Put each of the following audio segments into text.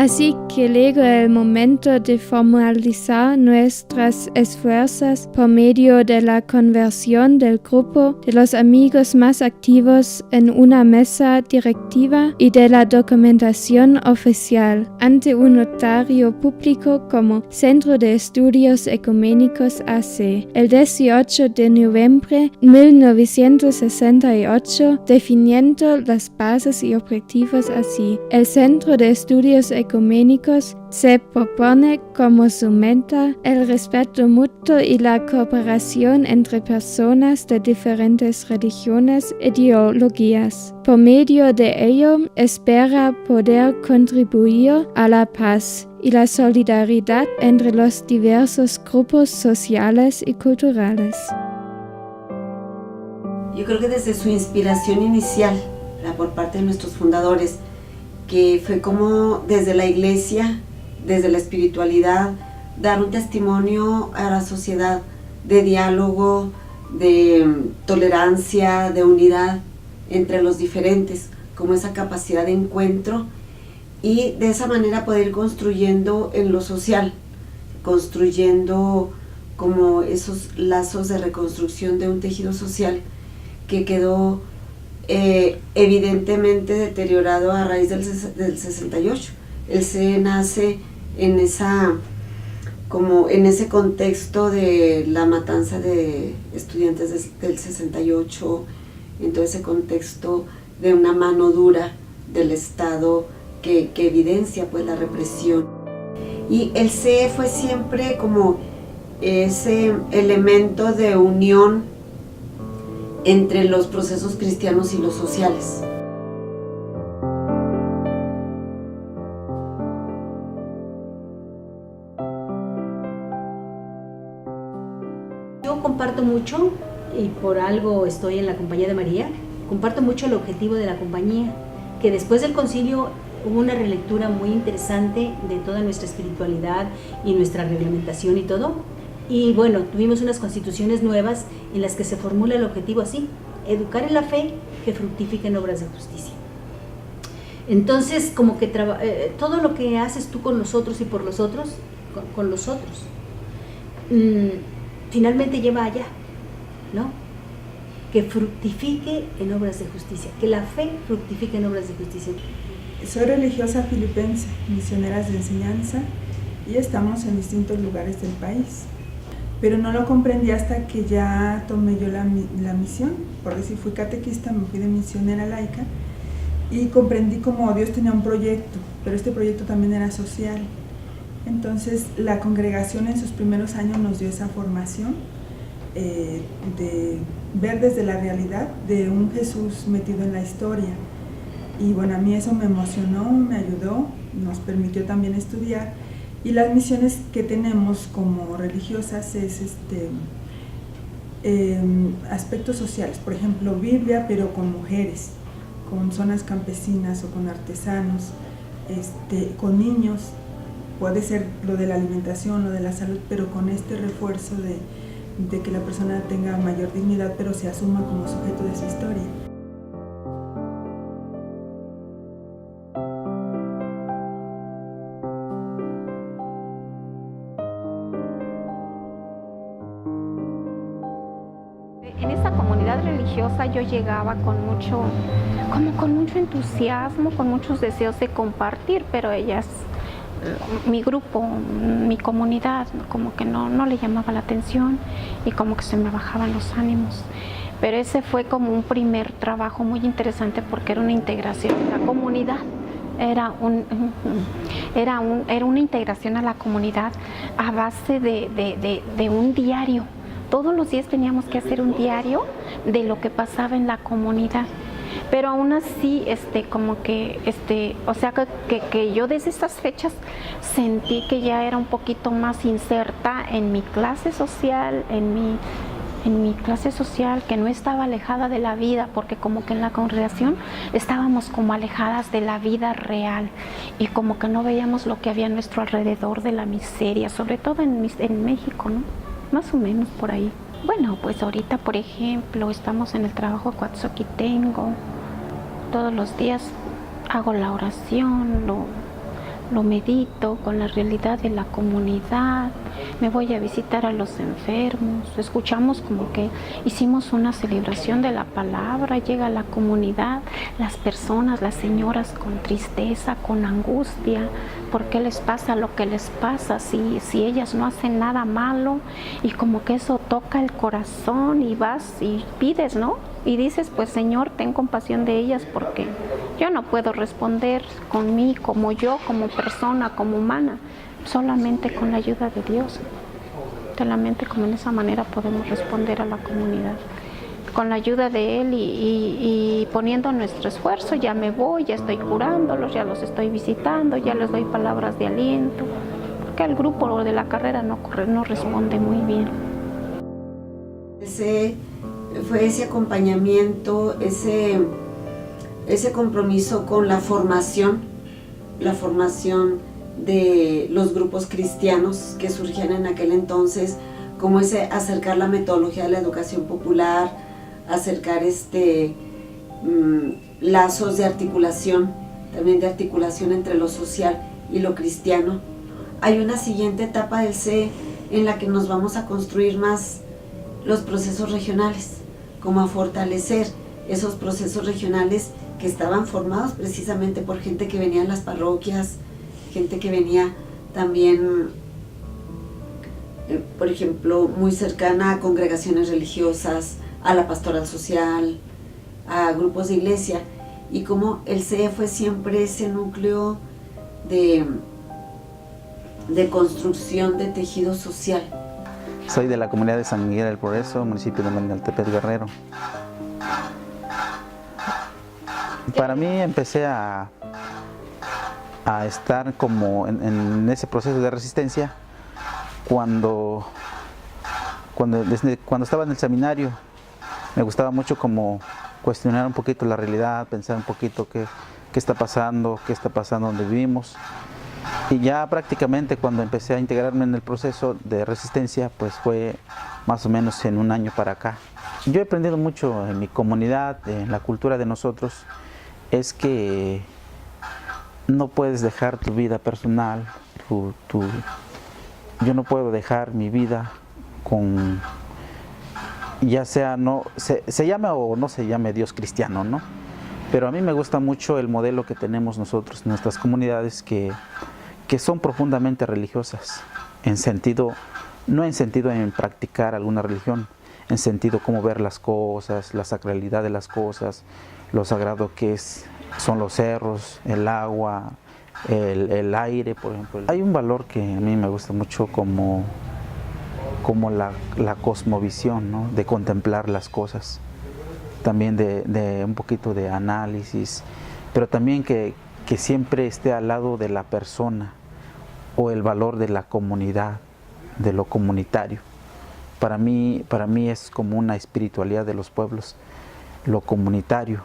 Así que llegó el momento de formalizar nuestros esfuerzos por medio de la conversión del grupo de los amigos más activos en una mesa directiva y de la documentación oficial ante un notario público como Centro de Estudios Ecuménicos AC. El 18 de noviembre de 1968, definiendo las bases y objetivos así. El Centro de Estudios Ecuménicos se propone como su meta el respeto mutuo y la cooperación entre personas de diferentes religiones e ideologías. Por medio de ello, espera poder contribuir a la paz y la solidaridad entre los diversos grupos sociales y culturales. Yo creo que desde su inspiración inicial, por parte de nuestros fundadores, que fue como desde la iglesia, desde la espiritualidad, dar un testimonio a la sociedad de diálogo, de tolerancia, de unidad entre los diferentes, como esa capacidad de encuentro y de esa manera poder ir construyendo en lo social, construyendo como esos lazos de reconstrucción de un tejido social que quedó evidentemente deteriorado a raíz del 68. El CE nace en ese contexto de la matanza de estudiantes del 68, en todo ese contexto de una mano dura del Estado que evidencia pues la represión. Y el CE fue siempre como ese elemento de unión entre los procesos cristianos y los sociales. Yo comparto mucho, y por algo estoy en la Compañía de María, comparto mucho el objetivo de la compañía, que después del concilio hubo una relectura muy interesante de toda nuestra espiritualidad y nuestra reglamentación y todo. Y bueno, tuvimos unas constituciones nuevas en las que se formula el objetivo así: educar en la fe que fructifique en obras de justicia. Entonces, como que todo lo que haces tú con los otros y por los otros, con los otros, finalmente lleva allá, ¿no? Que fructifique en obras de justicia, que la fe fructifique en obras de justicia. Soy religiosa filipense, misioneras de enseñanza, y estamos en distintos lugares del país. Pero no lo comprendí hasta que ya tomé yo la misión. Por decir, fui catequista, me fui de misionera laica y comprendí cómo Dios tenía un proyecto, pero este proyecto también era social. Entonces la congregación en sus primeros años nos dio esa formación de ver desde la realidad de un Jesús metido en la historia. Y bueno, a mí eso me emocionó, me ayudó, nos permitió también estudiar. Y las misiones que tenemos como religiosas es aspectos sociales, por ejemplo, Biblia, pero con mujeres, con zonas campesinas o con artesanos, con niños. Puede ser lo de la alimentación, lo de la salud, pero con este refuerzo de que la persona tenga mayor dignidad, pero se asuma como sujeto de su historia. En esta comunidad religiosa yo llegaba con mucho entusiasmo, con muchos deseos de compartir, pero ellas, mi grupo, mi comunidad, como que no le llamaba la atención y como que se me bajaban los ánimos. Pero ese fue como un primer trabajo muy interesante porque era una integración de la comunidad. Era una integración a la comunidad a base de un diario. Todos los días teníamos que hacer un diario de lo que pasaba en la comunidad. Pero aún así, que yo desde estas fechas sentí que ya era un poquito más inserta en mi clase social, en mi clase social, que no estaba alejada de la vida, porque como que en la congregación estábamos como alejadas de la vida real y como que no veíamos lo que había a nuestro alrededor de la miseria, sobre todo en México, ¿no? Más o menos por ahí. Bueno, pues ahorita, por ejemplo, estamos en el trabajo Coatzoquitengo. Todos los días hago la oración, lo medito con la realidad de la comunidad, me voy a visitar a los enfermos, escuchamos como que hicimos una celebración de la palabra, llega a la comunidad, las personas, las señoras con tristeza, con angustia, ¿por qué les pasa lo que les pasa si ellas no hacen nada malo? Y como que eso toca el corazón y vas y pides, ¿no? Y dices, pues Señor, ten compasión de ellas porque yo no puedo responder con mí, como yo, como persona, como humana, solamente con la ayuda de Dios. Solamente como en esa manera podemos responder a la comunidad. Con la ayuda de Él y poniendo nuestro esfuerzo, ya me voy, ya estoy curándolos, ya los estoy visitando, ya les doy palabras de aliento, porque el grupo de la carrera no responde muy bien. Fue ese acompañamiento, ese compromiso con la formación de los grupos cristianos que surgían en aquel entonces, como ese acercar la metodología de la educación popular, acercar lazos de articulación, también de articulación entre lo social y lo cristiano. Hay una siguiente etapa del CEE en la que nos vamos a construir más los procesos regionales, como a fortalecer esos procesos regionales que estaban formados precisamente por gente que venía en las parroquias, gente que venía también, por ejemplo, muy cercana a congregaciones religiosas, a la pastoral social, a grupos de iglesia, y como el CEE fue siempre ese núcleo de construcción de tejido social. Soy de la comunidad de San Miguel del Progreso, municipio de Mangaltepec, Guerrero. Para mí empecé a estar como en ese proceso de resistencia cuando estaba en el seminario. Me gustaba mucho como cuestionar un poquito la realidad, pensar un poquito qué está pasando donde vivimos. Y ya prácticamente cuando empecé a integrarme en el proceso de resistencia, pues fue más o menos en un año para acá. Yo he aprendido mucho en mi comunidad, en la cultura de nosotros, es que no puedes dejar tu vida personal, yo no puedo dejar mi vida con, ya sea, no, se llame o no se llame Dios cristiano, ¿no? Pero a mí me gusta mucho el modelo que tenemos nosotros, nuestras comunidades, que son profundamente religiosas, no en sentido en practicar alguna religión, en sentido cómo ver las cosas, la sacralidad de las cosas, lo sagrado que son los cerros, el agua, el aire, por ejemplo. Hay un valor que a mí me gusta mucho como la cosmovisión, ¿no? De contemplar las cosas, también de un poquito de análisis, pero también que siempre esté al lado de la persona, o el valor de la comunidad, de lo comunitario. Para mí es como una espiritualidad de los pueblos, lo comunitario.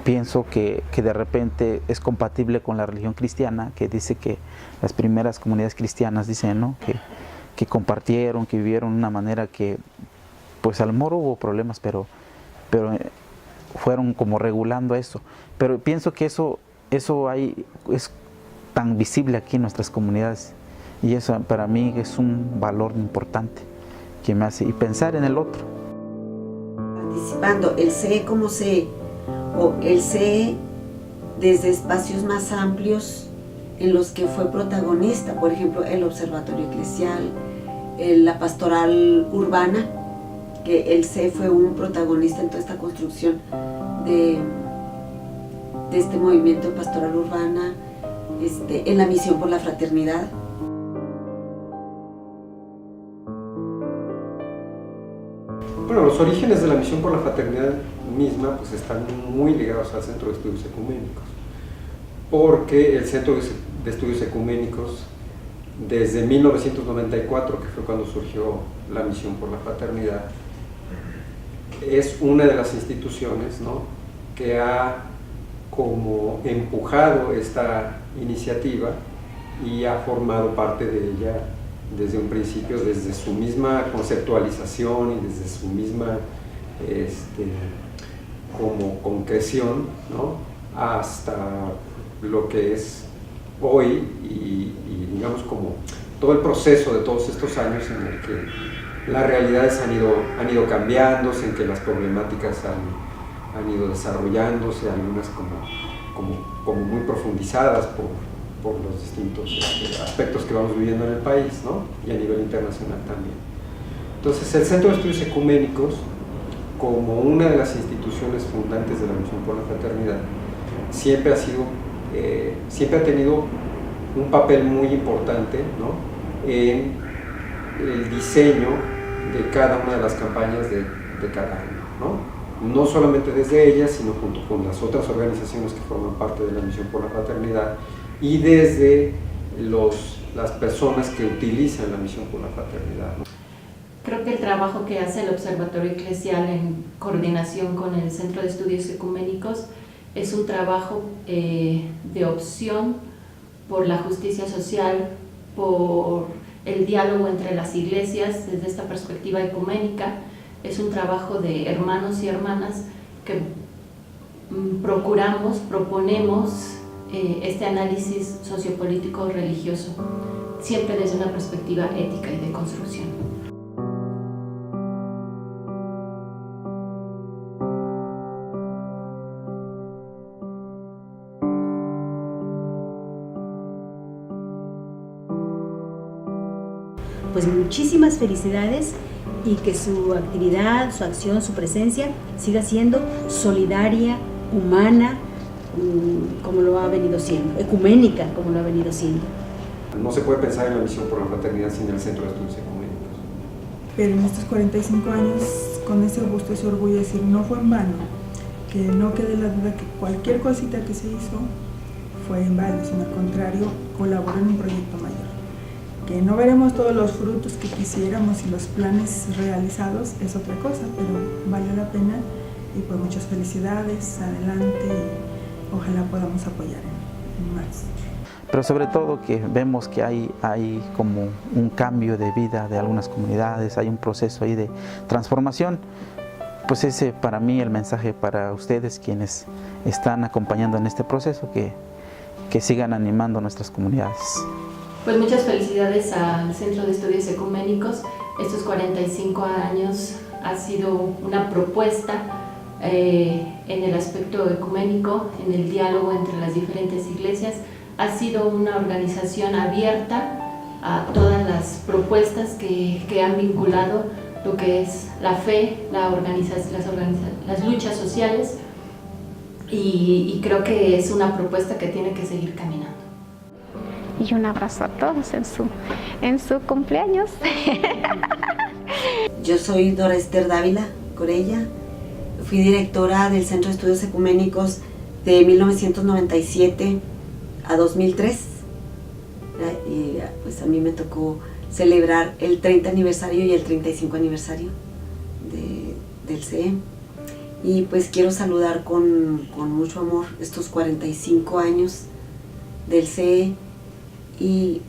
Pienso que de repente es compatible con la religión cristiana, que dice que las primeras comunidades cristianas dicen, ¿no? que compartieron, que vivieron de una manera que, pues a lo mejor hubo problemas, pero fueron como regulando eso. Pero pienso que eso es tan visible aquí en nuestras comunidades, y eso para mí es un valor importante que me hace y pensar en el otro. Participando el CEE como CEE, o el CEE desde espacios más amplios en los que fue protagonista, por ejemplo el Observatorio Eclesial, la Pastoral Urbana, que el CEE fue un protagonista en toda esta construcción de este movimiento de Pastoral Urbana, en la Misión por la Fraternidad. Bueno, los orígenes de la Misión por la Fraternidad misma pues están muy ligados al Centro de Estudios Ecuménicos, porque el Centro de Estudios Ecuménicos, desde 1994, que fue cuando surgió la Misión por la Fraternidad, es una de las instituciones, ¿no?, que ha como empujado esta iniciativa y ha formado parte de ella desde un principio, desde su misma conceptualización y desde su misma como concreción, ¿no?, hasta lo que es hoy y digamos como todo el proceso de todos estos años en el que las realidades han ido cambiándose, en que las problemáticas han ido desarrollándose, algunas como muy profundizadas por los distintos aspectos que vamos viviendo en el país, ¿no? Y a nivel internacional también. Entonces el Centro de Estudios Ecuménicos, como una de las instituciones fundantes de la Misión por la Fraternidad, siempre ha tenido un papel muy importante, ¿no? En el diseño de cada una de las campañas de cada año, ¿no? No solamente desde ellas, sino junto con las otras organizaciones que forman parte de la Misión por la Fraternidad y desde las personas que utilizan la Misión por la Fraternidad, ¿no? Creo que el trabajo que hace el Observatorio Eclesial en coordinación con el Centro de Estudios Ecuménicos es un trabajo de opción por la justicia social, por el diálogo entre las iglesias desde esta perspectiva ecuménica. Es un trabajo de hermanos y hermanas que proponemos este análisis sociopolítico religioso, siempre desde una perspectiva ética y de construcción. Pues muchísimas felicidades y que su actividad, su acción, su presencia siga siendo solidaria, humana, como lo ha venido siendo, ecuménica, como lo ha venido siendo. No se puede pensar en la Misión por la Fraternidad sin el Centro de Estudios Ecuménicos. Pero en estos 45 años, con ese gusto, ese orgullo de decir, no fue en vano, que no quede la duda que cualquier cosita que se hizo fue en vano, sino al contrario, colaboró en un proyecto mayor. Que no veremos todos los frutos que quisiéramos y los planes realizados es otra cosa, pero vale la pena y pues muchas felicidades, adelante y ojalá podamos apoyar en más. Pero sobre todo que vemos que hay como un cambio de vida de algunas comunidades, hay un proceso ahí de transformación. Pues ese para mí el mensaje para ustedes quienes están acompañando en este proceso, que sigan animando nuestras comunidades. Pues muchas felicidades al Centro de Estudios Ecuménicos. Estos 45 años ha sido una propuesta en el aspecto ecuménico, en el diálogo entre las diferentes iglesias. Ha sido una organización abierta a todas las propuestas que han vinculado lo que es la fe, las luchas sociales, y creo que es una propuesta que tiene que seguir caminando. Y un abrazo a todos en su cumpleaños. Yo soy Dora Esther Dávila Corella, fui directora del Centro de Estudios Ecuménicos de 1997 a 2003. Y pues a mí me tocó celebrar el 30 aniversario y el 35 aniversario del CE. Y pues quiero saludar con mucho amor estos 45 años del CE y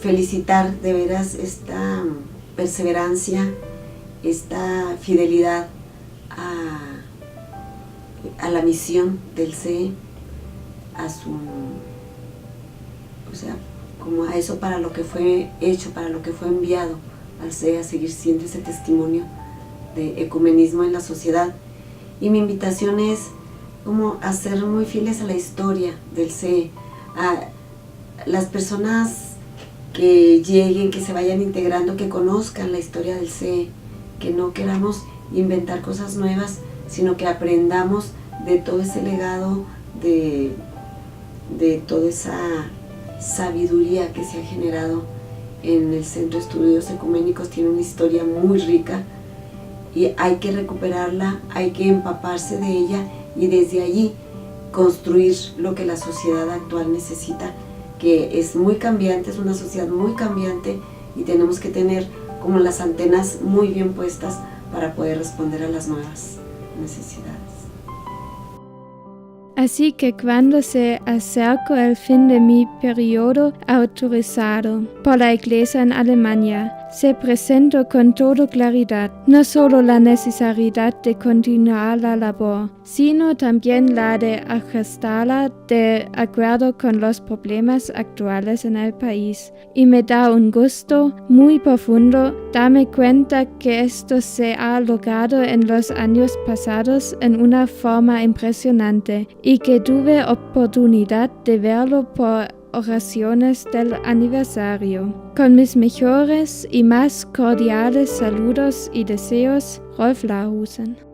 felicitar de veras esta perseverancia, esta fidelidad a la misión del CE, como a eso para lo que fue hecho, para lo que fue enviado al CE, a seguir siendo ese testimonio de ecumenismo en la sociedad. Y mi invitación es como a ser muy fieles a la historia del CE, a las personas que lleguen, que se vayan integrando, que conozcan la historia del CE, que no queramos inventar cosas nuevas, sino que aprendamos de todo ese legado, de toda esa sabiduría que se ha generado en el Centro de Estudios Ecuménicos. Tiene una historia muy rica y hay que recuperarla, hay que empaparse de ella y desde allí construir lo que la sociedad actual necesita, que es muy cambiante, es una sociedad muy cambiante y tenemos que tener como las antenas muy bien puestas para poder responder a las nuevas necesidades. Así que cuando se acercó el fin de mi periodo autorizado por la Iglesia en Alemania, se presentó con toda claridad no solo la necesidad de continuar la labor, sino también la de ajustarla de acuerdo con los problemas actuales en el país. Y me da un gusto muy profundo darme cuenta que esto se ha logrado en los años pasados en una forma impresionante y que tuve oportunidad de verlo por oraciones del aniversario. Con mis mejores y más cordiales saludos y deseos, Rolf Lahusen.